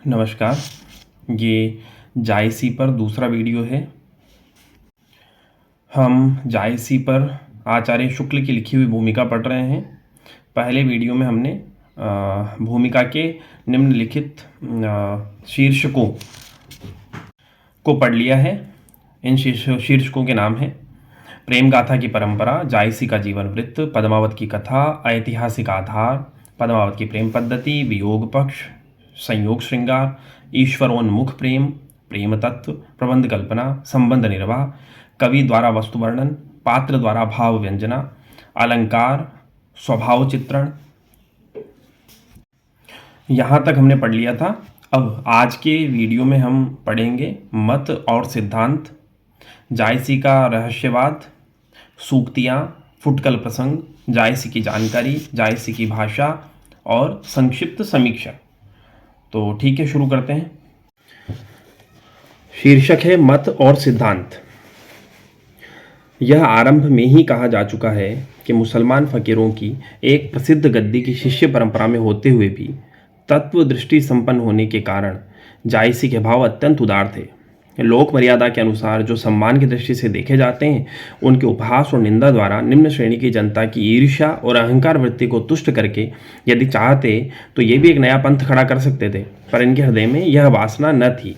नमस्कार। ये जायसी पर दूसरा वीडियो है। हम जायसी पर आचार्य शुक्ल की लिखी हुई भूमिका पढ़ रहे हैं। पहले वीडियो में हमने भूमिका के निम्नलिखित शीर्षकों को पढ़ लिया है। इन शीर्षकों के नाम हैं: प्रेम गाथा की परंपरा, जायसी का जीवन वृत्त, पद्मावत की कथा, ऐतिहासिक आधार, पद्मावत की प्रेम पद्धति, वियोग पक्ष, संयोग श्रृंगार, ईश्वरोन्मुख प्रेम, प्रेम तत्व, प्रबंध कल्पना, संबंध निर्वाह, कवि द्वारा वस्तु वर्णन, पात्र द्वारा भाव व्यंजना, अलंकार, स्वभाव चित्रण। यहाँ तक हमने पढ़ लिया था। अब आज के वीडियो में हम पढ़ेंगे मत और सिद्धांत, जायसी का रहस्यवाद, सूक्तियाँ, फुटकल प्रसंग, जायसी की जानकारी, जायसी की भाषा और संक्षिप्त समीक्षा। तो ठीक है, शुरू करते हैं। शीर्षक है मत और सिद्धांत। यह आरंभ में ही कहा जा चुका है कि मुसलमान फकीरों की एक प्रसिद्ध गद्दी की शिष्य परंपरा में होते हुए भी तत्व दृष्टि संपन्न होने के कारण जायसी के भाव अत्यंत उदार थे। लोक मर्यादा के अनुसार जो सम्मान की दृष्टि से देखे जाते हैं, उनके उपहास और निंदा द्वारा निम्न श्रेणी की जनता की ईर्ष्या और अहंकार वृत्ति को तुष्ट करके यदि चाहते तो ये भी एक नया पंथ खड़ा कर सकते थे, पर इनके हृदय में यह वासना न थी।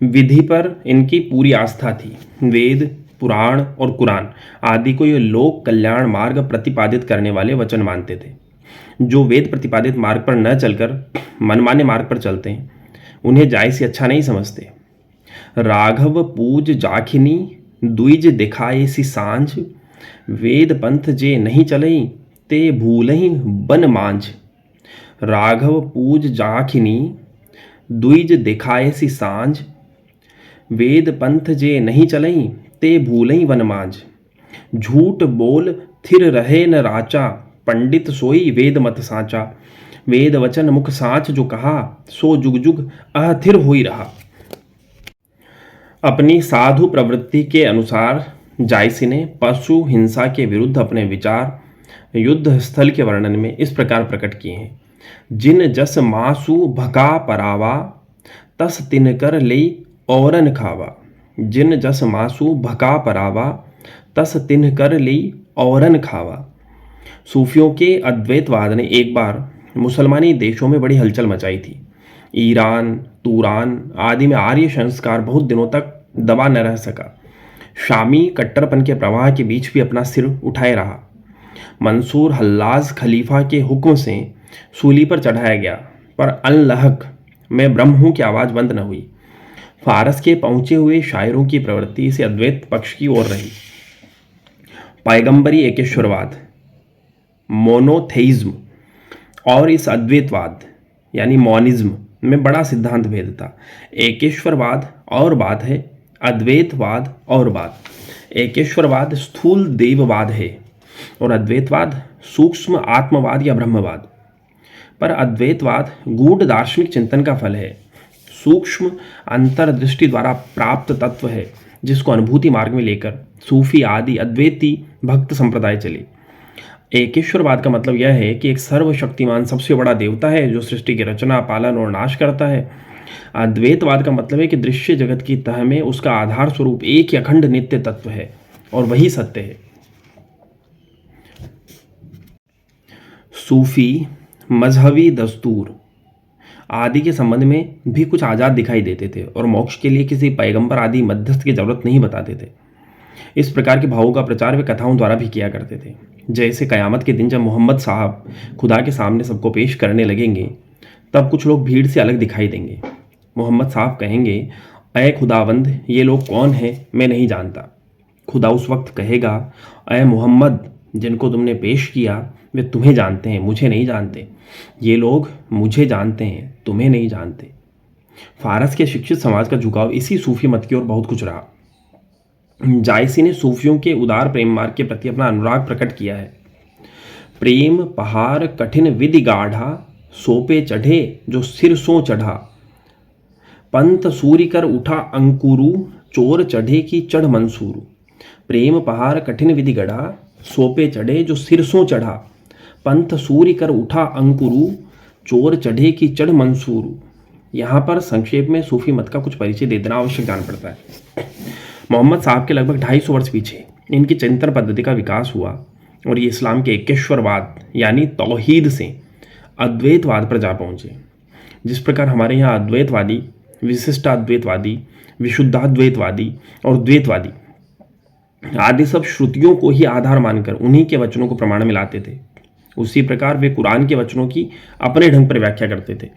विधि पर इनकी पूरी आस्था थी। वेद, पुराण और कुरान आदि को ये लोक कल्याण मार्ग प्रतिपादित करने वाले वचन मानते थे। जो वेद प्रतिपादित मार्ग पर न चलकर मनमाने मार्ग पर चलते हैं, उन्हें जायसी अच्छा नहीं समझते। राघव पूज जाखिनी द्विज दिखाए सी सांझ, वेद पंथ जे नहीं चलई ते भूलही बन मांझ। राघव पूज जाखिनी द्विज दिखाए सी सांझ, वेद पंथ जे नहीं चलई ते भूलई वन मांझ। झूठ बोल थिर रहे न राचा, पंडित सोई वेद मत साचा। वेद वचन मुख साच जो कहा, सो जुग जुग अहथिर होई रहा। अपनी साधु प्रवृत्ति के अनुसार जायसी ने पशु हिंसा के विरुद्ध अपने विचार युद्ध स्थल के वर्णन में इस प्रकार प्रकट किए हैं: जिन जस मासु भका परावा, तस तिनकर ले औरन खावा। जिन जस मासु भका परावा, तस तिनकर ले औरन खावा। सूफियों के अद्वैतवाद ने एक बार मुसलमानी देशों में बड़ी हलचल मचाई थी। ईरान, तुरान आदि में आर्य संस्कार बहुत दिनों तक दबा न रह सका। शामी कट्टरपन के प्रवाह के बीच भी अपना सिर उठाए रहा। मंसूर हल्लाज खलीफा के हुक्म से सूली पर चढ़ाया गया, पर अनलहक में ब्रह्मों की आवाज़ बंद न हुई। फारस के पहुंचे हुए शायरों की प्रवृत्ति इसे अद्वैत पक्ष की ओर रही। पैगंबरी एकेश्वरवाद, मोनोथेइज्म और इस अद्वैतवाद यानी मॉनिज्म में बड़ा सिद्धांत भेद था। एकेश्वरवाद और बात है, अद्वैतवाद और बात। एकेश्वरवाद स्थूल देववाद है और अद्वैतवाद सूक्ष्म आत्मवाद या ब्रह्मवाद। पर अद्वैतवाद गूढ़ दार्शनिक चिंतन का फल है, सूक्ष्म अंतर्दृष्टि द्वारा प्राप्त तत्व है, जिसको अनुभूति मार्ग में लेकर सूफी आदि अद्वैती भक्त संप्रदाय चले। एकेश्वरवाद का मतलब यह है कि एक सर्वशक्तिमान सबसे बड़ा देवता है जो सृष्टि की रचना, पालन और नाश करता है। अद्वैतवाद का मतलब है कि दृश्य जगत की तह में उसका आधार स्वरूप एक ही अखंड नित्य तत्व है और वही सत्य है। सूफी मजहबी दस्तूर आदि के संबंध में भी कुछ आज़ाद दिखाई देते थे और मोक्ष के लिए किसी पैगंबर आदि मध्यस्थ की जरूरत नहीं बताते थे। इस प्रकार के भावों का प्रचार वे कथाओं द्वारा भी किया करते थे। जैसे कयामत के दिन जब मोहम्मद साहब खुदा के सामने सबको पेश करने लगेंगे, तब कुछ लोग भीड़ से अलग दिखाई देंगे। मोहम्मद साहब कहेंगे, अय खुदावंद, ये लोग कौन हैं, मैं नहीं जानता। खुदा उस वक्त कहेगा, अय मोहम्मद, जिनको तुमने पेश किया वे तुम्हें जानते हैं, मुझे नहीं जानते। ये लोग मुझे जानते हैं, तुम्हें नहीं जानते। फारस के शिक्षित समाज का झुकाव इसी सूफी मत की ओर बहुत कुछ रहा। जायसी ने सूफियों के उदार प्रेम मार्ग के प्रति अपना अनुराग प्रकट किया है। प्रेम पहाड़ कठिन विधि गाढ़ा, सोपे चढ़े जो सिर सो चढ़ा। पंत सूरी कर उठा अंकुरु, चोर चढ़े की चढ़ मंसूरू। प्रेम पहाड़ कठिन विधि गढ़ा, सोपे चढ़े जो सिर सो चढ़ा। पंथ सूरी कर उठा अंकुरु, चोर चढ़े की चढ़ मंसूर। यहाँ पर संक्षेप में सूफी मत का कुछ परिचय दे देना आवश्यक जान पड़ता है। मोहम्मद साहब के लगभग 250 वर्ष पीछे इनकी चिंतन पद्धति का विकास हुआ और ये इस्लाम के एकेश्वरवाद यानी तौहीद से अद्वैतवाद पर जा पहुँचे। जिस प्रकार हमारे यहाँ अद्वैतवादी, विशिष्टाद्वैतवादी, विशुद्धाद्वैतवादी और द्वैतवादी आदि सब श्रुतियों को ही आधार मानकर उन्हीं के वचनों को प्रमाण में लाते थे, उसी प्रकार वे कुरान के वचनों की अपने ढंग पर व्याख्या करते थे।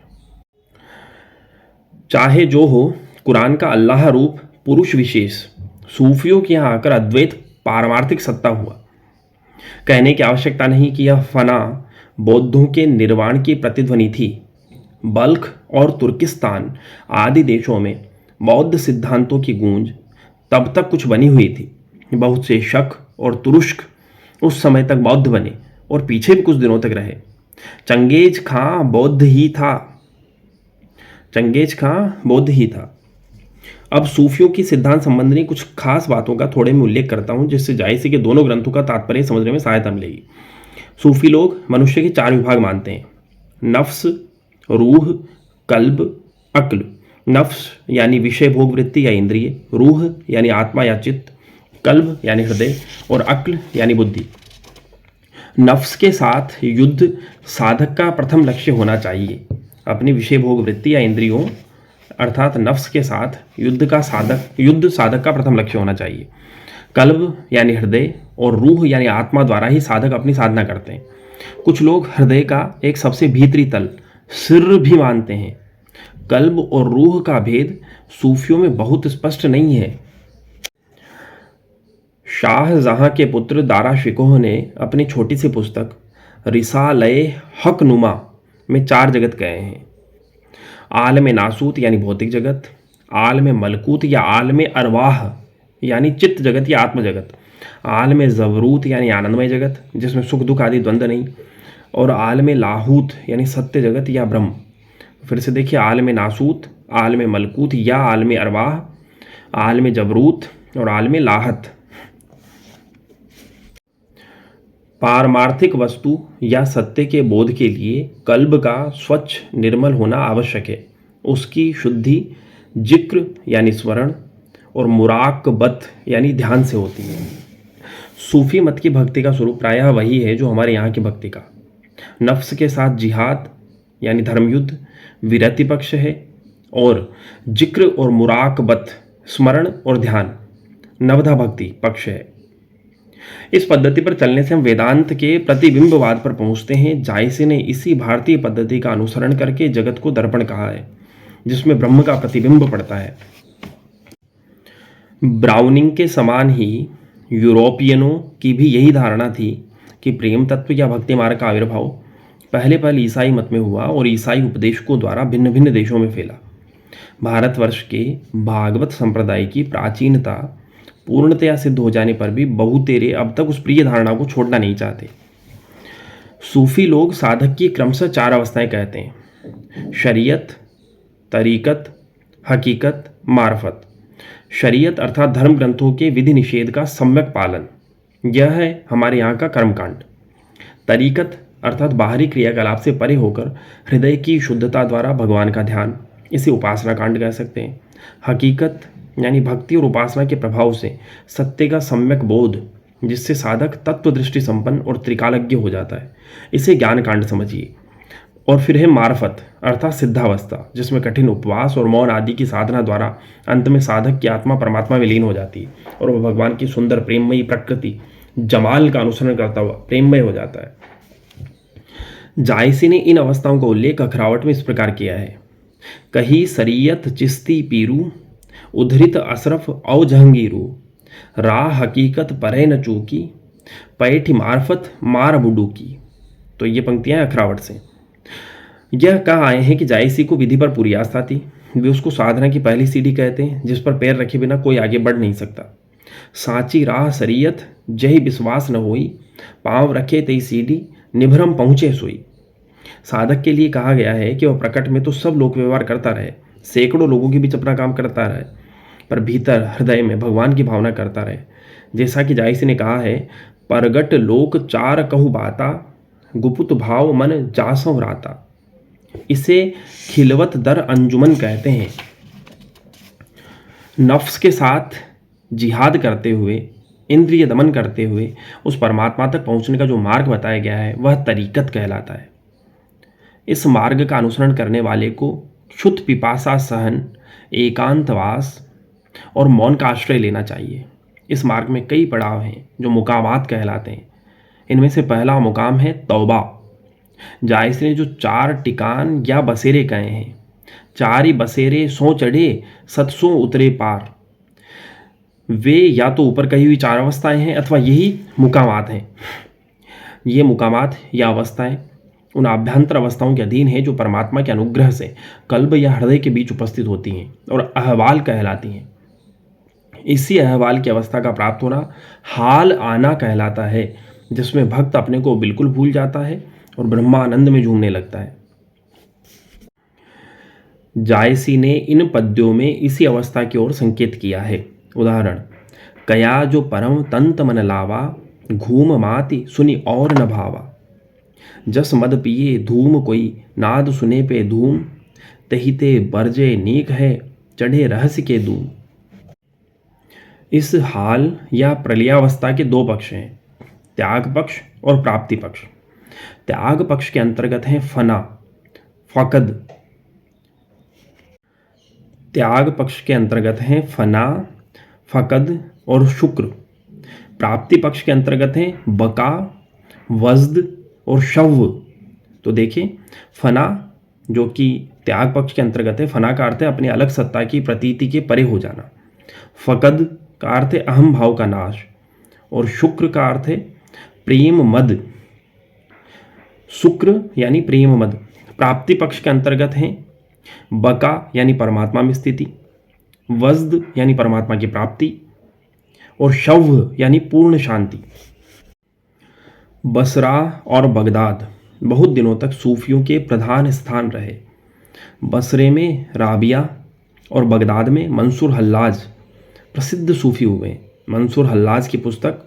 चाहे जो हो, कुरान का अल्लाह रूप पुरुष विशेष सूफियों के यहाँ आकर अद्वैत पारमार्थिक सत्ता हुआ। कहने की आवश्यकता नहीं कि यह फना बौद्धों के निर्वाण की प्रतिध्वनि थी। बल्ख और तुर्किस्तान आदि देशों में बौद्ध सिद्धांतों की गूंज तब तक कुछ बनी हुई थी। बहुत से शक और तुरुष्क उस समय तक बौद्ध बने और पीछे भी कुछ दिनों तक रहे। चंगेज खां बौद्ध ही था। अब सूफियों की सिद्धांत संबंधी कुछ खास बातों का थोड़े में उल्लेख करता हूं, जिससे जायसी के दोनों ग्रंथों का तात्पर्य समझने में सहायता मिलेगी। सूफी लोग मनुष्य के 4 विभाग मानते हैं: नफ्स, रूह, कल्ब, अक्ल। नफ्स यानी विषय भोग वृत्ति या इंद्रिय, रूह यानी आत्मा या चित्त, कल्ब यानी हृदय और अक्ल यानी बुद्धि। नफ्स के साथ युद्ध साधक का प्रथम लक्ष्य होना चाहिए। अपनी विषय भोग वृत्ति या इंद्रियों अर्थात नफ्स के साथ युद्ध साधक का प्रथम लक्ष्य होना चाहिए। कल्ब यानी हृदय और रूह यानी आत्मा द्वारा ही साधक अपनी साधना करते हैं। कुछ लोग हृदय का एक सबसे भीतरी तल सिर भी मानते हैं। कल्ब और रूह का भेद सूफियों में बहुत स्पष्ट नहीं है। शाहजहां के पुत्र दारा शिकोह ने अपनी छोटी सी पुस्तक रिसाले हक नुमा में 4 जगत कहे हैं: आलम नासूत यानी भौतिक जगत, आलम मलकूत या आलम अरवाह यानी चित्त जगत या आत्म जगत, आलम ज़बरूत यानी आनंदमय जगत जिसमें सुख दुख आदि द्वंद्व नहीं, और आलम लाहूत यानी सत्य जगत या ब्रह्म। फिर से देखिए, आलम नासूत, आलम मलकूत या आलम अरवाह, आलम जबरूत और आलम लाहत। पारमार्थिक वस्तु या सत्य के बोध के लिए कल्ब का स्वच्छ निर्मल होना आवश्यक है। उसकी शुद्धि जिक्र यानी स्मरण और मुराकबत यानी ध्यान से होती है। सूफी मत की भक्ति का स्वरूप प्रायः वही है जो हमारे यहाँ की भक्ति का। नफ्स के साथ जिहाद यानी धर्मयुद्ध विरति पक्ष है और जिक्र और मुराकबत स्मरण और ध्यान नवधा भक्ति पक्ष है। इस पद्धति पर चलने से हम वेदांत के प्रतिबिंबवाद पर पहुंचते हैं। जायसी ने इसी भारतीय पद्धति का अनुसरण करके जगत को दर्पण कहा है, जिसमें ब्रह्म का प्रतिबिंब पड़ता है। ब्राउनिंग के समान ही यूरोपियनों की भी यही धारणा थी कि प्रेम तत्व या भक्ति मार्ग का आविर्भाव पहले ईसाई मत में हुआ और ईसाई उपदेशकों द्वारा भिन्न भिन्न देशों में फैला। भारतवर्ष के भागवत संप्रदाय की प्राचीनता पूर्णतया सिद्ध हो जाने पर भी बहुतेरे अब तक उस प्रिय धारणा को छोड़ना नहीं चाहते। सूफी लोग साधक की क्रमशः 4 अवस्थाएं कहते हैं: शरीयत, तरीकत, हकीकत, मार्फत। शरीयत अर्थात धर्म ग्रंथों के विधि निषेध का सम्यक पालन, यह है हमारे यहाँ का कर्मकांड। तरीकत अर्थात बाहरी क्रियाकलाप से परे होकर हृदय की शुद्धता द्वारा भगवान का ध्यान, इसे उपासना कांड कह सकते हैं। हकीकत यानी भक्ति और उपासना के प्रभाव से सत्य का सम्यक बोध, जिससे साधक तत्व दृष्टि संपन्न और त्रिकालज्ञ हो जाता है, इसे ज्ञान कांड समझिए। और फिर है मार्फत अर्थात सिद्धावस्था, जिसमें कठिन उपवास और मौन आदि की साधना द्वारा अंत में साधक की आत्मा परमात्मा में लीन हो जाती है और वह भगवान की सुंदर प्रेममयी प्रकृति जमाल का अनुसरण करता हुआ प्रेममय हो जाता है। जायसी ने इन अवस्थाओं का उल्लेख अखरावट में इस प्रकार किया है: कही सरियत चिश्ती पीरू, उद्धृत अशरफ औ जहंगीरू, राह हकीकत परे न चूकी, पैठी मार्फत मार बुडू की। तो ये पंक्तियां अखरावट से। यह कह आए हैं कि जायसी को विधि पर पूरी आस्था थी। वे उसको साधना की पहली सीढ़ी कहते हैं, जिस पर पैर रखे बिना कोई आगे बढ़ नहीं सकता। साची राह सरियत जही विश्वास न होई, पांव रखे तई सीढ़ी निभरम पहुँचे सोई। साधक के लिए कहा गया है कि वह प्रकट में तो सब लोक व्यवहार करता रहे, सैकड़ों लोगों के बीच अपना काम करता रहे, पर भीतर हृदय में भगवान की भावना करता रहे। जैसा कि जायसी ने कहा है: परगट लोक 4 कहु बाता, गुपुत भाव मन जासों राता। इसे खिलवत दर अंजुमन कहते हैं। नफ्स के साथ जिहाद करते हुए, इंद्रिय दमन करते हुए उस परमात्मा तक पहुंचने का जो मार्ग बताया गया है वह तरीकत कहलाता है। इस मार्ग का अनुसरण करने वाले को क्षुत पिपासा सहन, एकांतवास और मौन का आश्रय लेना चाहिए। इस मार्ग में कई पड़ाव हैं जो मुकामात कहलाते हैं। इनमें से पहला मुकाम है तौबा। जायस ने जो 4 टिकान या बसेरे कहे हैं, 4 ही बसेरे सो चढ़े सतसों उतरे पार, वे या तो ऊपर कही हुई 4 अवस्थाएं हैं अथवा यही मुकामात हैं। ये मुकामात या अवस्थाएं उन आभ्यंतर अवस्थाओं के अधीन है जो परमात्मा के अनुग्रह से कल्ब या हृदय के बीच उपस्थित होती हैं और अहवाल कहलाती हैं। इसी अहवाल की अवस्था का प्राप्त होना हाल आना कहलाता है, जिसमें भक्त अपने को बिल्कुल भूल जाता है और ब्रह्मानंद में झूमने लगता है। जायसी ने इन पद्यों में इसी अवस्था की ओर संकेत किया है। उदाहरण: कया जो परम तंत मन लावा, घूम माति सुनी और न भावा। जस मद पिए धूम कोई, नाद सुने पे धूम, तहिते बरजे नीक है, चढ़े रहस्य के धूम। इस हाल या प्रलयावस्था के 2 पक्ष हैं, त्याग पक्ष और प्राप्ति पक्ष। त्याग पक्ष के अंतर्गत है फना, फकद। त्याग पक्ष के अंतर्गत हैं फना, फकद और शुक्र। प्राप्ति पक्ष के अंतर्गत हैं बका, वज्द और शव। तो देखिए, फना जो कि त्याग पक्ष के अंतर्गत है, फना का अर्थ है अपनी अलग सत्ता की प्रतीति के परे हो जाना। फकद का अर्थ है अहम भाव का नाश और शुक्र का अर्थ है प्रेम मद। शुक्र यानी प्रेम मद। प्राप्ति पक्ष के अंतर्गत हैं बका यानी परमात्मा में स्थिति, वज्द यानी परमात्मा की प्राप्ति और शव यानी पूर्ण शांति। बसरा और बगदाद बहुत दिनों तक सूफियों के प्रधान स्थान रहे। बसरे में राबिया और बगदाद में मंसूर हल्लाज प्रसिद्ध सूफी हुए। मंसूर हल्लाज की पुस्तक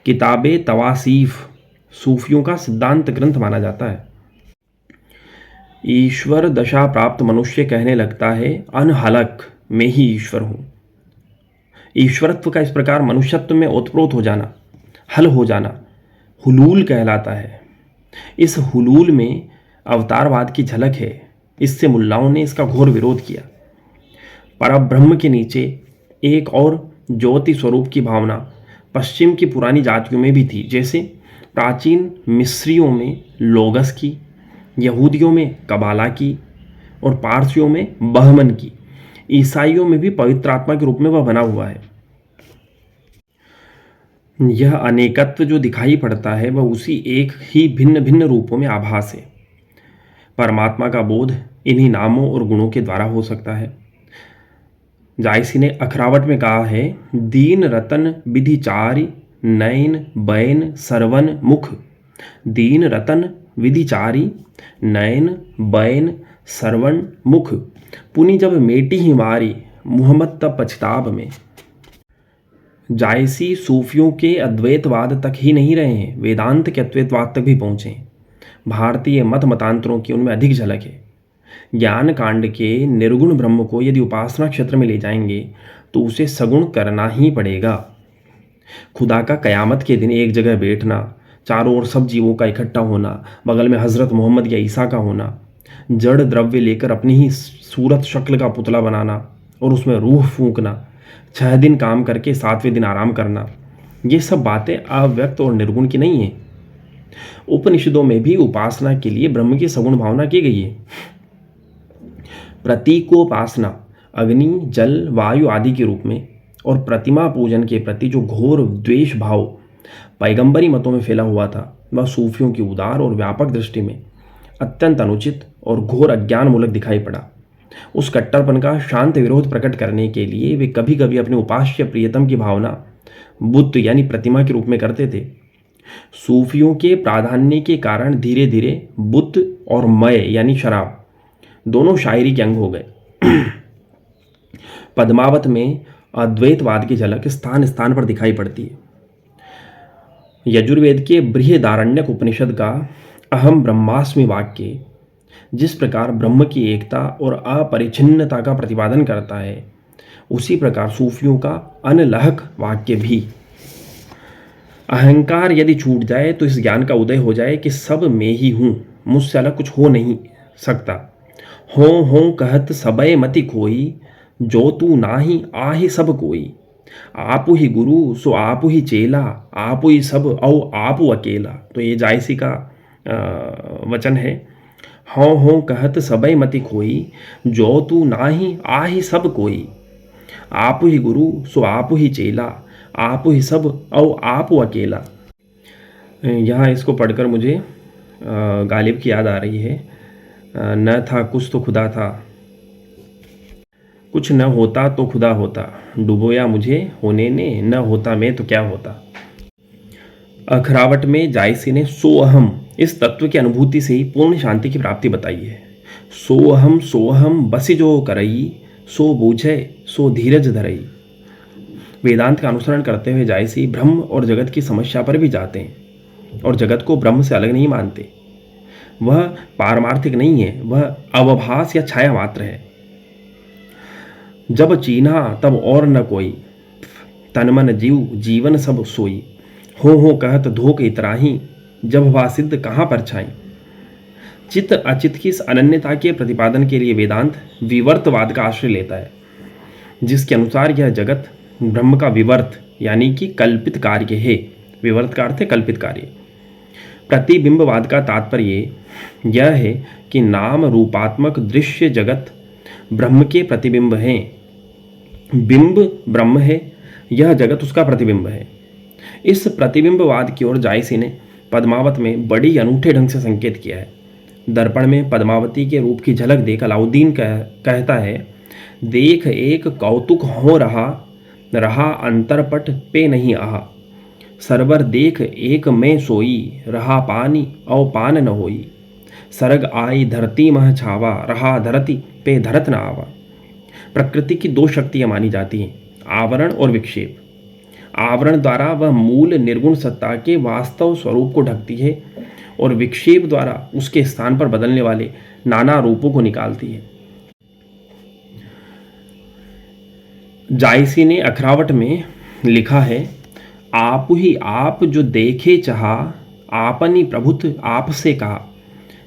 किताबे तवासीफ सूफियों का सिद्धांत ग्रंथ माना जाता है। ईश्वर दशा प्राप्त मनुष्य कहने लगता है अनहलक मैं ही ईश्वर हूँ। ईश्वरत्व का इस प्रकार मनुष्यत्व में ओतप्रोत हो जाना, हल हो जाना, हुलूल कहलाता है। इस हुलूल में अवतारवाद की झलक है। इससे मुल्लाओं ने इसका घोर विरोध किया। परब्रह्म के नीचे एक और ज्योति स्वरूप की भावना पश्चिम की पुरानी जातियों में भी थी, जैसे प्राचीन मिस्रियों में लोगस की, यहूदियों में कबाला की और पारसियों में बहमन की। ईसाइयों में भी पवित्र आत्मा के रूप में वह बना हुआ है। यह अनेकत्व जो दिखाई पड़ता है वह उसी एक ही भिन्न भिन्न रूपों में आभास है। परमात्मा का बोध इन्हीं नामों और गुणों के द्वारा हो सकता है। जायसी ने अखरावट में कहा है, दीन रतन विधिचारी नयन बैन सरवन मुख। दीन रतन विधिचारी नयन बैन सरवन मुख। पुनि जब मेटी ही मारी मुहम्मद तब पछताब में। जायसी सूफियों के अद्वैतवाद तक ही नहीं रहे हैं, वेदांत के अद्वैतवाद तक भी पहुँचे हैं। भारतीय मत मतांतरों की उनमें अधिक झलक है। ज्ञान कांड के निर्गुण ब्रह्म को यदि उपासना क्षेत्र में ले जाएंगे तो उसे सगुण करना ही पड़ेगा। खुदा का कयामत के दिन एक जगह बैठना, चारों ओर सब जीवों का इकट्ठा होना, बगल में हज़रत मोहम्मद या ईसा का होना, जड़ द्रव्य लेकर अपनी ही सूरत शक्ल का पुतला बनाना और उसमें रूह फूंकना, 6 दिन काम करके 7वें दिन आराम करना, ये सब बातें अव्यक्त और निर्गुण की नहीं है। उपनिषदों में भी उपासना के लिए ब्रह्म की सगुण भावना की गई है। प्रतीकोपासना अग्नि, जल, वायु आदि के रूप में और प्रतिमा पूजन के प्रति जो घोर द्वेष भाव पैगंबरी मतों में फैला हुआ था, वह सूफियों की उदार और व्यापक दृष्टि में अत्यंत अनुचित और घोर अज्ञानमूलक दिखाई पड़ा। उस कट्टरपन का शांत विरोध प्रकट करने के लिए वे कभी कभी अपने उपास्य प्रियतम की भावना बुद्ध यानी प्रतिमा के रूप में करते थे। सूफियों के प्राधान्य के कारण धीरे धीरे बुद्ध और मय यानी शराब दोनों शायरी के अंग हो गए। पद्मावत में अद्वैतवाद की झलक स्थान स्थान पर दिखाई पड़ती है। यजुर्वेद के बृहदारण्यक उपनिषद का अहम ब्रह्मास्मि वाक्य जिस प्रकार ब्रह्म की एकता और अपरिच्छिन्नता का प्रतिपादन करता है, उसी प्रकार सूफियों का अनलहक वाक्य भी। अहंकार यदि छूट जाए तो इस ज्ञान का उदय हो जाए कि सब मैं ही हूँ, मुझसे अलग कुछ हो नहीं सकता। हो कहत सबय मति कोई, जो तू नाही आहि सब कोई। आपु ही गुरु सो आपु ही चेला, आपु ही सब औ आपु अकेला। तो ये जायसी का वचन है। हो कहत सबय मति खोई, जो तू नाही आहि सब कोई। आपु ही गुरु सो आपु ही चेला, आपु ही सब औ आपु अकेला। यहाँ इसको पढ़कर मुझे गालिब की याद आ रही है। न था कुछ तो खुदा था, कुछ न होता तो खुदा होता। डुबोया मुझे होने ने, न होता मैं तो क्या होता। अखरावट में जायसी ने सोअहम इस तत्व की अनुभूति से ही पूर्ण शांति की प्राप्ति बताई है। सोअहम बसी जो करई, सो बूझे सो धीरज धरई। वेदांत का अनुसरण करते हुए जायसी ब्रह्म और जगत की समस्या पर भी जाते हैं और जगत को ब्रह्म से अलग नहीं मानते। वह पारमार्थिक नहीं है, वह अवभास या छाया मात्र है। जब चीन्हा तब और न कोई, तन मन जीव जीवन सब सोई। हो कहत धोक इतराही, जब वह सिद्ध कहाँ पर छाई। चित्त अचित की इस अनन्यता के प्रतिपादन के लिए वेदांत विवर्तवाद का आश्रय लेता है, जिसके अनुसार यह जगत ब्रह्म का विवर्त यानी कि कल्पित कार्य है। विवर्त का अर्थ है कल्पित कार्य। प्रतिबिंबवाद का तात्पर्य यह है कि नाम रूपात्मक दृश्य जगत ब्रह्म के प्रतिबिंब हैं। बिंब ब्रह्म है, यह जगत उसका प्रतिबिंब है। इस प्रतिबिंबवाद की ओर जायसी ने पद्मावत में बड़ी अनूठे ढंग से संकेत किया है। दर्पण में पद्मावती के रूप की झलक देख अलाउद्दीन कहता है, देख एक कौतुक हो रहा, रहा अंतरपट पे नहीं आहा। सरवर देख एक में सोई, रहा पानी औ पान न होई। सरग आई धरती मह छावा, रहा धरती पे धरत न आवा। प्रकृति की दो शक्तियां मानी जाती हैं, आवरण और विक्षेप। आवरण द्वारा वह मूल निर्गुण सत्ता के वास्तव स्वरूप को ढकती है और विक्षेप द्वारा उसके स्थान पर बदलने वाले नाना रूपों को निकालती है। जायसी ने अखरावट में लिखा है, आप ही आप जो देखे चाहा, आपनी प्रभुत आपसे कहा।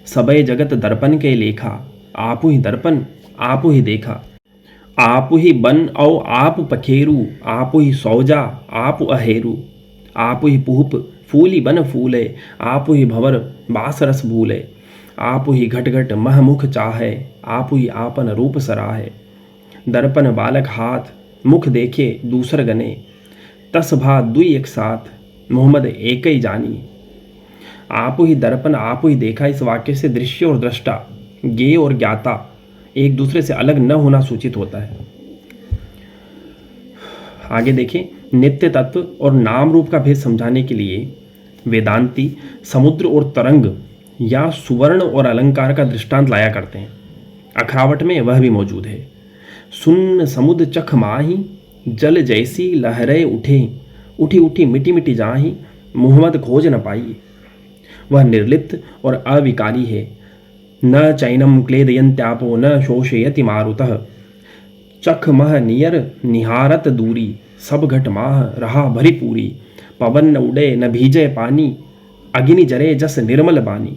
सबय जगत दर्पण के लेखा, आपु ही दर्पण आपु ही देखा। आपु ही बन औ आप पखेरु, आपु ही सौजा आपु अहेरु। आपु ही पुहप फूली बन फूले, आपु ही भंवर बास रस भूले। आपु ही घट घट महमुख चाहे, आपु ही आपन रूप सराहे। दर्पण बालक हाथ, मुख देखे दूसर गने। तस भा दुई एक साथ, मोहम्मद एक ही जानी। आपु ही दर्पण आपु ही देखा, इस वाक्य से दृश्य और दृष्टा, ज्ञेय और ज्ञाता एक दूसरे से अलग न होना सूचित होता है। आगे देखें, नित्य तत्व और नाम रूप का भेद समझाने के लिए वेदांती समुद्र और तरंग या सुवर्ण और अलंकार का दृष्टांत लाया करते हैं। अखरावट में वह भी मौजूद है। सुन्न समुद्र चख माही, जल जैसी लहरें उठे। उठी उठी मिटी मिटी जाही, मुहम्मद खोज न पाई। वह निर्लिप्त और अविकारी है। न चैनम क्लेदयन्त्यापो न शोषयति मारुतः। चख मह नियर निहारत दूरी, सब घट माह रहा भरी पूरी। पवन न उड़े न भीजे पानी, अग्नि जरे जस निर्मल बानी।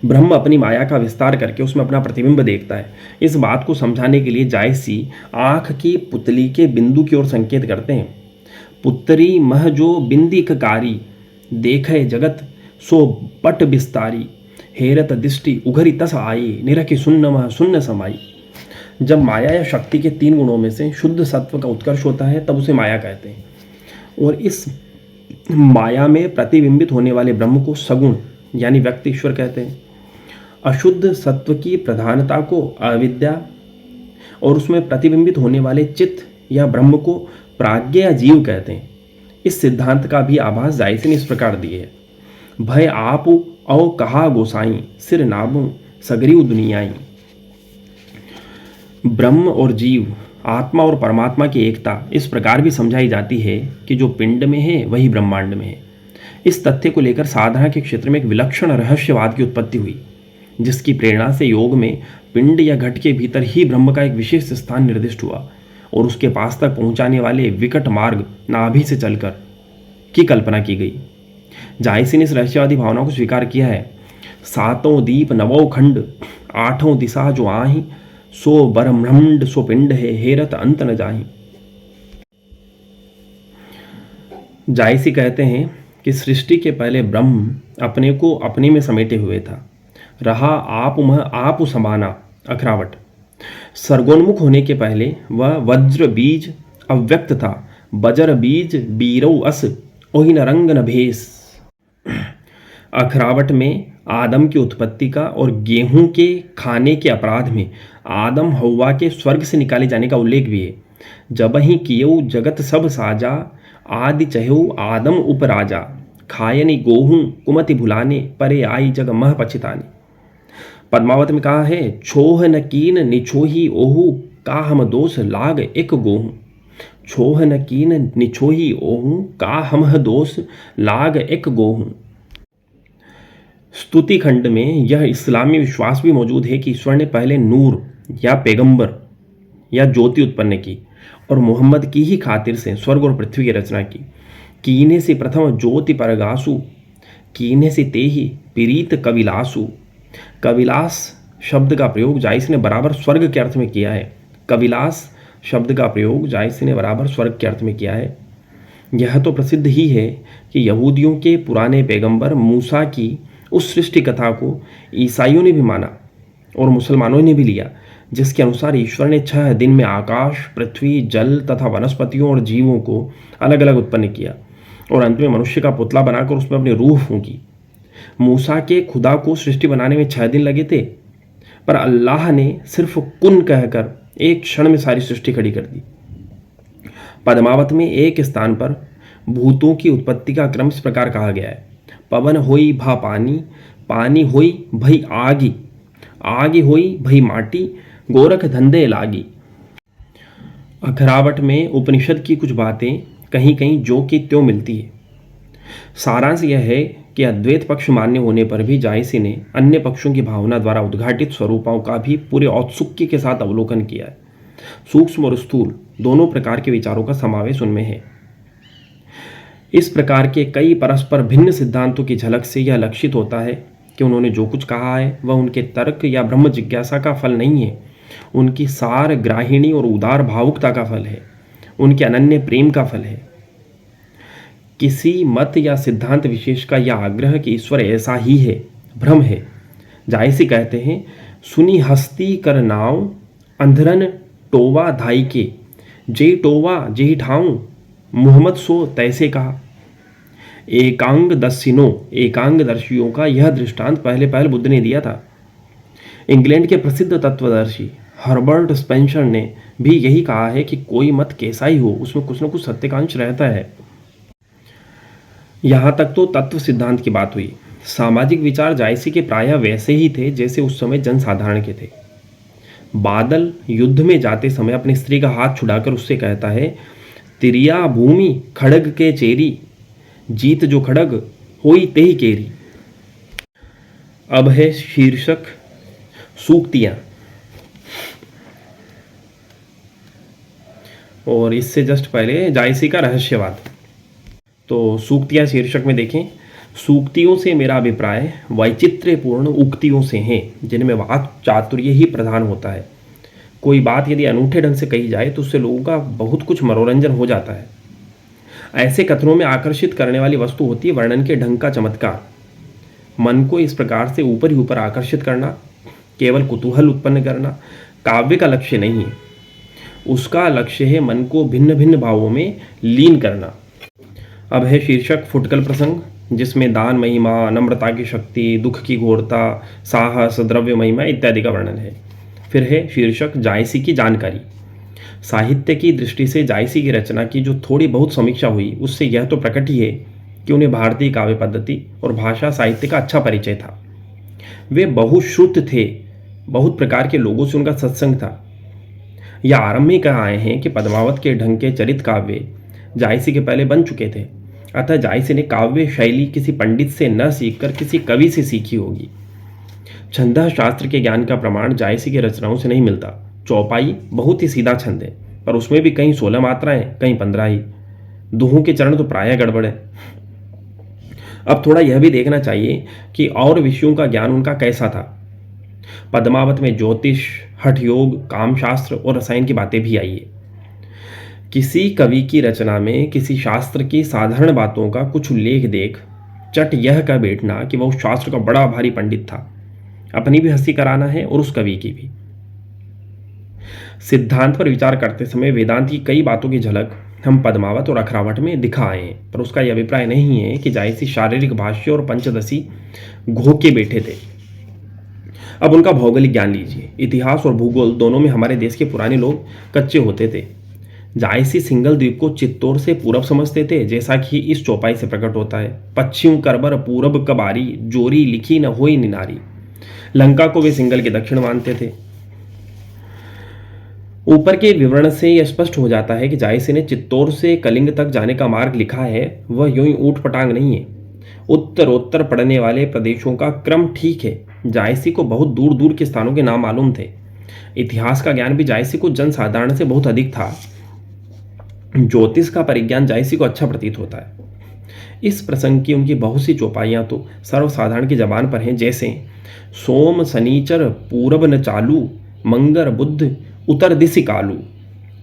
ब्रह्म अपनी माया का विस्तार करके उसमें अपना प्रतिबिंब देखता है। इस बात को समझाने के लिए जायसी आँख की पुतली के बिंदु की ओर संकेत करते हैं। पुत्री मह जो बिंदिककारी, देखे जगत सो पट विस्तारी। हेरत दृष्टि उघरी तस आई, निरखी सुन्न मह सुन्न समाई। जब माया या शक्ति के तीन गुणों में से शुद्ध सत्व का उत्कर्ष होता है तब उसे माया कहते हैं, और इस माया में प्रतिबिंबित होने वाले ब्रह्म को सगुण यानी व्यक्ति ईश्वर कहते हैं। अशुद्ध सत्व की प्रधानता को अविद्या और उसमें प्रतिबिंबित होने वाले चित्त या ब्रह्म को प्राज्ञ या जीव कहते हैं। इस सिद्धांत का भी आभास जायसी ने इस प्रकार दिए है। भय आप औ कहा गोसाई, सिर नाबू सगरीव दुनियाई। ब्रह्म और जीव, आत्मा और परमात्मा की एकता इस प्रकार भी समझाई जाती है कि जो पिंड में है वही ब्रह्मांड में है। इस तथ्य को लेकर साधना के क्षेत्र में एक विलक्षण रहस्यवाद की उत्पत्ति हुई। जिसकी प्रेरणा से योग में पिंड या घट के भीतर ही ब्रह्म का एक विशेष स्थान निर्दिष्ट हुआ और उसके पास तक पहुंचाने वाले विकट मार्ग नाभि से चलकर की कल्पना की गई। जायसी ने इस रहस्यवादी भावना को स्वीकार किया है। सातों दीप नवों खंड आठों दिशा जो आही, सो ब्रह्मांड सो पिंड है, हेरत अंत न जाही। जायसी कहते हैं कि सृष्टि के पहले ब्रह्म अपने को अपने में समेटे हुए था। रहा आप समाना अखरावट। सर्गोन्मुख होने के पहले वह वज्र बीज अव्यक्त था। बजर बीज बीरौ अस ओहि न रंग न भेस। अखरावट में आदम की उत्पत्ति का और गेहूं के खाने के अपराध में आदम हव्वा के स्वर्ग से निकाले जाने का उल्लेख भी है। जब ही कियऊ जगत सब साजा, आदि चहु आदम उपराजा। खायनि गोहूं कुमति भुलाने, परे आई जग मह पछिताने। पद्मावत में कहा है, छोह न कीन निछोही ओहू, का हम दोष लाग एक गोहूं। छोह न कीन निछोही ओहू, का हम दोष लाग एक गोहूं। स्तुति खंड में यह इस्लामी विश्वास भी मौजूद है कि ईश्वर ने पहले नूर या पैगंबर या ज्योति उत्पन्न की और मोहम्मद की ही खातिर से स्वर्ग और पृथ्वी की रचना की। कीने से प्रथम ज्योति परगासु, कीने से तेहि पीरीत कविलासु। कविलास शब्द का प्रयोग जायसी ने बराबर स्वर्ग के अर्थ में किया है। कविलास शब्द का प्रयोग जायसी ने बराबर स्वर्ग के अर्थ में किया है। यह तो प्रसिद्ध ही है कि यहूदियों के पुराने पैगंबर मूसा की उस सृष्टि कथा को ईसाइयों ने भी माना और मुसलमानों ने भी लिया, जिसके अनुसार ईश्वर ने 6 दिन में आकाश, पृथ्वी, जल तथा वनस्पतियों और जीवों को अलग अलग उत्पन्न किया और अंत में मनुष्य का पुतला बनाकर उसमें अपनी रूह फूंकी। मूसा के खुदा को सृष्टि बनाने में 6 दिन लगे थे, पर अल्लाह ने सिर्फ कुन कहकर एक क्षण में सारी सृष्टि खड़ी कर दी। पद्मावत में एक स्थान पर भूतों की उत्पत्ति का क्रम इस प्रकार कहा गया है। पवन होई भा पानी, पानी होई भई आगी, आगी होई भई माटी, गोरख धंधे लागी। अखरावट में उपनिषद की कुछ बातें कहीं कहीं जो कि त्यों मिलती है। सारांश यह है कि अद्वैत पक्ष मान्य होने पर भी जायसी ने अन्य पक्षों की भावना द्वारा उद्घाटित स्वरूपों का भी पूरे औत्सुक्य के साथ अवलोकन किया है। सूक्ष्म और स्थूल दोनों प्रकार के विचारों का समावेश उनमें है। इस प्रकार के कई परस्पर भिन्न सिद्धांतों की झलक से यह लक्षित होता है कि उन्होंने जो कुछ कहा है वह उनके तर्क या ब्रह्म जिज्ञासा का फल नहीं है, उनकी सार ग्राहिणी और उदार भावुकता का फल है, उनके अनन्य प्रेम का फल है। किसी मत या सिद्धांत विशेष का यह आग्रह कि ईश्वर ऐसा ही है भ्रम है। जायसी कहते हैं, सुनी हस्ती कर नाव, अंधरन टोवा धाई के, जे टोवा जेहि ठाऊं, मुहम्मद सो तैसे कहा। एकांगदर्शियों का यह दृष्टांत पहले बुद्ध ने दिया था। इंग्लैंड के प्रसिद्ध तत्वदर्शी हर्बर्ट स्पेंसर ने भी यही कहा है कि कोई मत कैसा ही हो, उसमें कुछ न कुछ सत्यांश रहता है। यहाँ तक तो तत्व सिद्धांत की बात हुई। सामाजिक विचार जायसी के प्रायः वैसे ही थे जैसे उस समय जनसाधारण के थे। बादल युद्ध में जाते समय अपनी स्त्री का हाथ छुड़ाकर उससे कहता है, तिरिया भूमि खड़ग के चेरी, जीत जो खड़ग होई तेही केरी। अब है शीर्षक सूक्तियां, और इससे जस्ट पहले जायसी का रहस्यवाद। तो सूक्तियां शीर्षक में देखें, सूक्तियों से मेरा अभिप्राय वैचित्र्यपूर्ण उक्तियों से हैं जिनमें वाक चातुर्य ही प्रधान होता है। कोई बात यदि अनूठे ढंग से कही जाए तो उससे लोगों का बहुत कुछ मनोरंजन हो जाता है। ऐसे कथनों में आकर्षित करने वाली वस्तु होती है वर्णन के ढंग का चमत्कार। मन को इस प्रकार से ऊपर ही ऊपर आकर्षित करना, केवल कुतूहल उत्पन्न करना काव्य का लक्ष्य नहीं है। उसका लक्ष्य है मन को भिन्न भिन्न भावों में लीन करना। अब है शीर्षक फुटकल प्रसंग, जिसमें दान महिमा, नम्रता की शक्ति, दुख की घोरता, साहस, द्रव्य महिमा इत्यादि का वर्णन है। फिर है शीर्षक जायसी की जानकारी। साहित्य की दृष्टि से जायसी की रचना की जो थोड़ी बहुत समीक्षा हुई उससे यह तो प्रकट ही है कि उन्हें भारतीय काव्य पद्धति और भाषा साहित्य का अच्छा परिचय था। वे बहुश्रुत थे, बहुत प्रकार के लोगों से उनका सत्संग था। यह आरंभ में कह आए हैं कि पद्मावत के ढंग के चरित काव्य जायसी के पहले बन चुके थे, अतः जायसी ने काव्य शैली किसी पंडित से न सीखकर किसी कवि से सीखी होगी। छंदः शास्त्र के ज्ञान का प्रमाण जायसी की रचनाओं से नहीं मिलता। चौपाई बहुत ही सीधा छंद है, पर उसमें भी कहीं 16 मात्राएं, कहीं 15 ही। दोहों के चरण तो प्रायः गड़बड़ है। अब थोड़ा यह भी देखना चाहिए कि और विषयों का ज्ञान उनका कैसा था। पद्मावत में ज्योतिष, हठ योग, कामशास्त्र और रसायन की बातें भी आई है। किसी कवि की रचना में किसी शास्त्र की साधारण बातों का कुछ उल्लेख देख चट यह कह बैठना कि वह उस शास्त्र का बड़ा भारी पंडित था, अपनी भी हंसी कराना है और उस कवि की भी। सिद्धांत पर विचार करते समय वेदांत की कई बातों की झलक हम पद्मावत और अखरावट में दिखा आए हैं, पर उसका यह अभिप्राय नहीं है कि जायसी शारीरिक भाष्य और पंचदशी घो के बैठे थे। अब उनका भौगोलिक ज्ञान लीजिए। इतिहास और भूगोल दोनों में हमारे देश के पुराने लोग कच्चे होते थे। जायसी सिंगल द्वीप को चित्तौड़ से पूरब समझते थे, जैसा कि इस चौपाई से प्रकट होता है। पश्चिम करबर पूरब कबारी, जोरी लिखी न होई निनारी। लंका को वे सिंगल के दक्षिण मानते थे। ऊपर के विवरण से यह स्पष्ट हो जाता है कि जायसी ने चित्तौड़ से कलिंग तक जाने का मार्ग लिखा है, वह यूं ही ऊट पटांग नहीं है। उत्तरोत्तर पड़ने वाले प्रदेशों का क्रम ठीक है। जायसी को बहुत दूर दूर के स्थानों के नाम मालूम थे। इतिहास का ज्ञान भी जायसी को जनसाधारण से बहुत अधिक था। ज्योतिष का परिज्ञान जायसी को अच्छा प्रतीत होता है। इस प्रसंग की उनकी बहुत सी चौपाइयाँ तो सर्वसाधारण की जबान पर हैं, जैसे सोम शनिचर पूरब न चालू, मंगर बुध उत्तर दिशि कालू।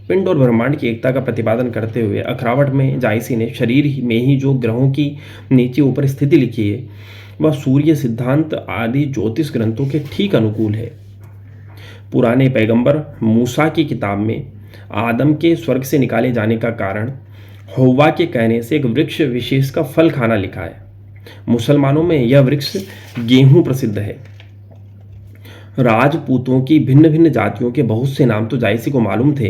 पिंड और ब्रह्मांड की एकता का प्रतिपादन करते हुए अखरावट में जायसी ने शरीर में ही जो ग्रहों की नीचे ऊपर स्थिति लिखी है वह सूर्य सिद्धांत आदि ज्योतिष ग्रंथों के ठीक अनुकूल है। पुराने पैगंबर मूसा की किताब में आदम के स्वर्ग से निकाले जाने का कारण हौवा के कहने से एक वृक्ष विशेष का फल खाना लिखा है। मुसलमानों में यह वृक्ष गेहूं प्रसिद्ध है। राजपूतों की भिन्न भिन्न जातियों के बहुत से नाम तो जायसी को मालूम थे,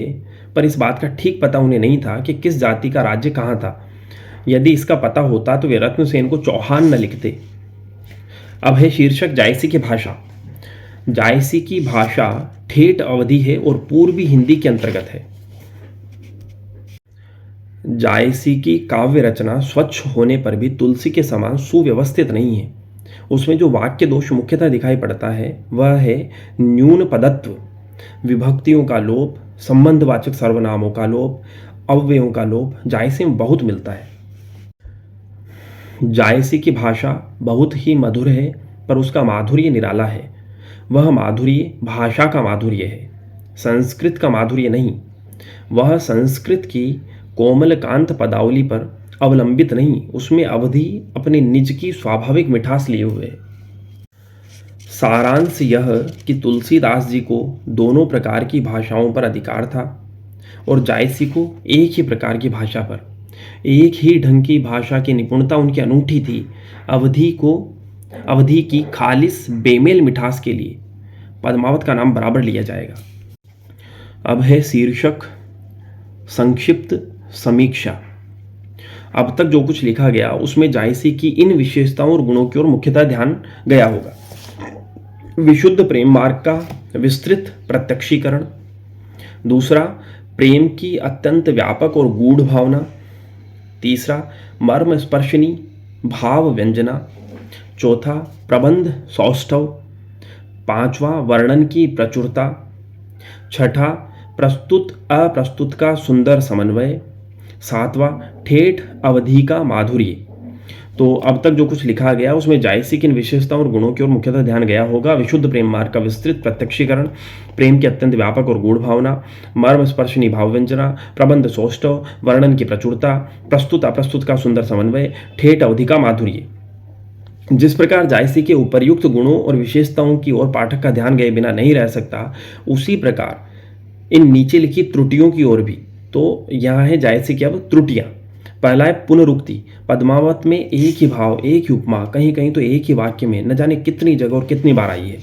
पर इस बात का ठीक पता उन्हें नहीं था कि किस जाति का राज्य कहाँ था। यदि इसका पता होता तो वे रत्नसेन को चौहान न लिखते। अब है शीर्षक जायसी की भाषा। जायसी की भाषा ठेठ अवधी है और पूर्वी हिंदी के अंतर्गत है। जायसी की काव्य रचना स्वच्छ होने पर भी तुलसी के समान सुव्यवस्थित नहीं है। उसमें जो वाक्य दोष मुख्यतः दिखाई पड़ता है वह है न्यून पदत्व, विभक्तियों का लोप, संबंधवाचक सर्वनामों का लोप, अव्ययों का लोप जायसी में बहुत मिलता है। जायसी की भाषा बहुत ही मधुर है, पर उसका माधुर्य निराला है। वह माधुर्य भाषा का माधुर्य है, संस्कृत का माधुर्य नहीं। वह संस्कृत की कोमल कांत पदावली पर अवलंबित नहीं, उसमें अवधि अपने निज की स्वाभाविक मिठास लिए हुए। सारांश यह कि तुलसीदास जी को दोनों प्रकार की भाषाओं पर अधिकार था और जायसी को एक ही प्रकार की भाषा पर। एक ही ढंग की भाषा की निपुणता उनकी अनूठी थी। अवधि की खालिस बेमेल मिठास के लिए पद्मावत का नाम बराबर लिया जाएगा। अब है शीर्षक संक्षिप्त समीक्षा। अब तक जो कुछ लिखा गया उसमें जायसी की इन विशेषताओं और गुणों की ओर मुख्यतः ध्यान गया होगा। विशुद्ध प्रेम मार्ग का विस्तृत प्रत्यक्षीकरण। दूसरा, प्रेम की अत्यंत व्यापक और गूढ़ भावना। तीसरा, मर्म स्पर्शनी भाव व्यंजना। चौथा, प्रबंध सौष्ठव। पांचवा, वर्णन की प्रचुरता। छठा, प्रस्तुत अप्रस्तुत का सुंदर समन्वय। सातवां, ठेठ अवधि का माधुर्य। तो अब तक जो कुछ लिखा गया उसमें जायसी की इन विशेषताओं और गुणों की ओर मुख्यतः ध्यान गया होगा। विशुद्ध प्रेम मार्ग का विस्तृत प्रत्यक्षीकरण, प्रेम की अत्यंत व्यापक और गूढ़ भावना, मर्म स्पर्शनी भाव व्यंजना, प्रबंध सौष्ठव, वर्णन की प्रचुरता, प्रस्तुत अप्रस्तुत का सुंदर समन्वय, ठेठ अवधि का माधुर्य। जिस प्रकार जायसी के उपर्युक्त गुणों और विशेषताओं की ओर पाठक का ध्यान गए बिना नहीं रह सकता, उसी प्रकार इन नीचे लिखी त्रुटियों की ओर भी। तो यहाँ है जायसी की अब त्रुटियां। पहला है पुनरुक्ति। पद्मावत में एक ही भाव, एक ही उपमा, कहीं कहीं तो एक ही वाक्य में न जाने कितनी जगह और कितनी बार आई है।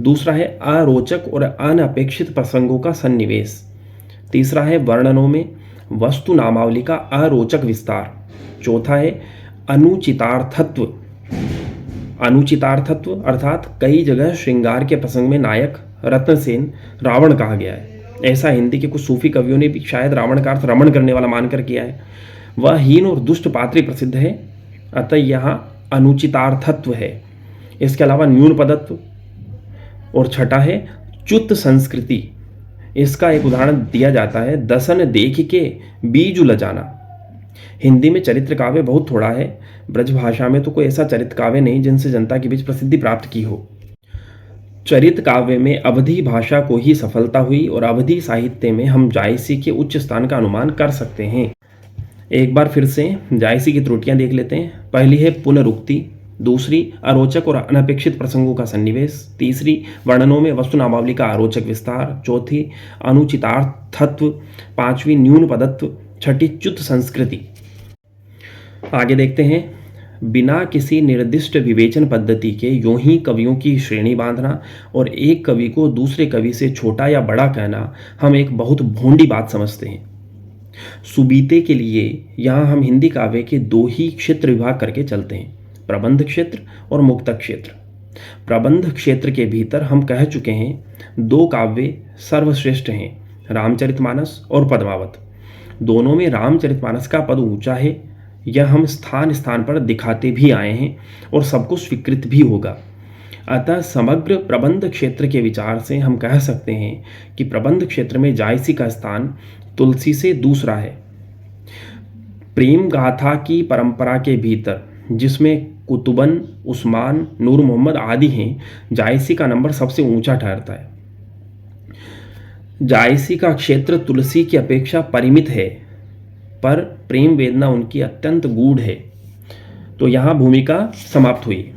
दूसरा है अरोचक और अनपेक्षित प्रसंगों का सन्निवेश। तीसरा है वर्णनों में वस्तु नामावली का अरोचक विस्तार। चौथा है अनुचितार्थत्व। अनुचितार्थत्व अर्थात कई जगह श्रृंगार के प्रसंग में नायक रत्नसेन रावण कहा गया है। ऐसा हिंदी के कुछ सूफी कवियों ने भी शायद रावण का अर्थ रमण करने वाला मानकर किया है। वह हीन और दुष्ट पात्र प्रसिद्ध है, अतः यहाँ अनुचितार्थत्व है। इसके अलावा न्यून पदत्व, और छठा है च्युत संस्कृति। इसका एक उदाहरण दिया जाता है, दसन देख के बीज उलझाना। हिंदी में चरित्र काव्य बहुत थोड़ा है, ब्रज भाषा में तो कोई ऐसा चरित्र काव्य नहीं जिनसे जनता के बीच प्रसिद्धि प्राप्त की हो। चरित्र काव्य में अवधी भाषा को ही सफलता हुई और अवधी साहित्य में हम जायसी के उच्च स्थान का अनुमान कर सकते हैं। एक बार फिर से जायसी की त्रुटियां देख लेते हैं। पहली है पुनरुक्ति, दूसरी अरोचक और अनपेक्षित प्रसंगों का सन्निवेश, तीसरी वर्णनों में वस्तु नामावली का अरोचक विस्तार, चौथी अनुचितार्थत्व, पांचवी न्यून पदत्व, छठी च्युत संस्कृति। आगे देखते हैं। बिना किसी निर्दिष्ट विवेचन पद्धति के यूं ही कवियों की श्रेणी बांधना और एक कवि को दूसरे कवि से छोटा या बड़ा कहना हम एक बहुत भोंडी बात समझते हैं। सुबीते के लिए यहाँ हम हिंदी काव्य के दो ही क्षेत्र विभाग करके चलते हैं, प्रबंध क्षेत्र और मुक्तक क्षेत्र। प्रबंध क्षेत्र के भीतर हम कह चुके हैं दो काव्य सर्वश्रेष्ठ हैं, रामचरितमानस और पद्मावत। दोनों में रामचरितमानस का पद ऊंचा है, यह हम स्थान स्थान पर दिखाते भी आए हैं और सबको स्वीकृत भी होगा। अतः समग्र प्रबंध क्षेत्र के विचार से हम कह सकते हैं कि प्रबंध क्षेत्र में जायसी का स्थान तुलसी से दूसरा है। प्रेम गाथा की परंपरा के भीतर, जिसमें कुतुबन, उस्मान, नूर मोहम्मद आदि हैं, जायसी का नंबर सबसे ऊंचा ठहरता है। जायसी का क्षेत्र तुलसी की अपेक्षा परिमित है, पर प्रेम वेदना उनकी अत्यंत गूढ़ है। तो यहाँ भूमिका समाप्त हुई।